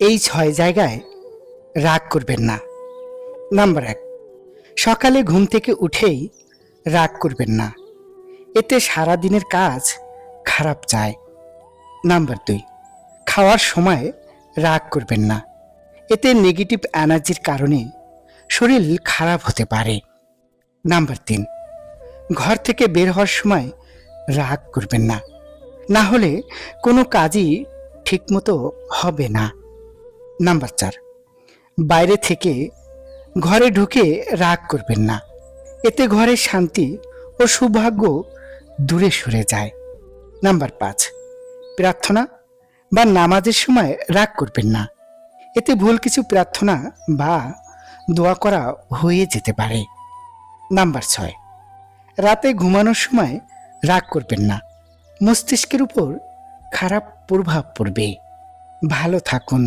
এই ৬ জায়গায় রাগ করবেন না। নাম্বার ১, সকালে ঘুম থেকে উঠেই রাগ করবেন না। এতে সারাদিনের কাজ খারাপ যায়। নাম্বার ২, খাওয়ার সময় রাগ করবেন না। এতে নেগেটিভ এনার্জির কারণে শরীর খারাপ হতে পারে। নাম্বার ৩, ঘর থেকে বের হওয়ার সময় রাগ করবেন না, না হলে কোনো কাজই ঠিকমতো হবে না। নাম্বার ৪, বাইরে থেকে ঘরে ঢুকে রাগ করবেন না। এতে ঘরের শান্তি ও সৌভাগ্য দূরে সরে যায়। নাম্বার ৫, প্রার্থনা বা নামাজের সময় রাগ করবেন না। এতে ভুল কিছু প্রার্থনা বা দোয়া করা হয়ে যেতে পারে। নাম্বার ৬, রাতে ঘুমানোর সময় রাগ করবেন না। মস্তিষ্কের উপর খারাপ প্রভাব পড়বে। ভালো থাকুন।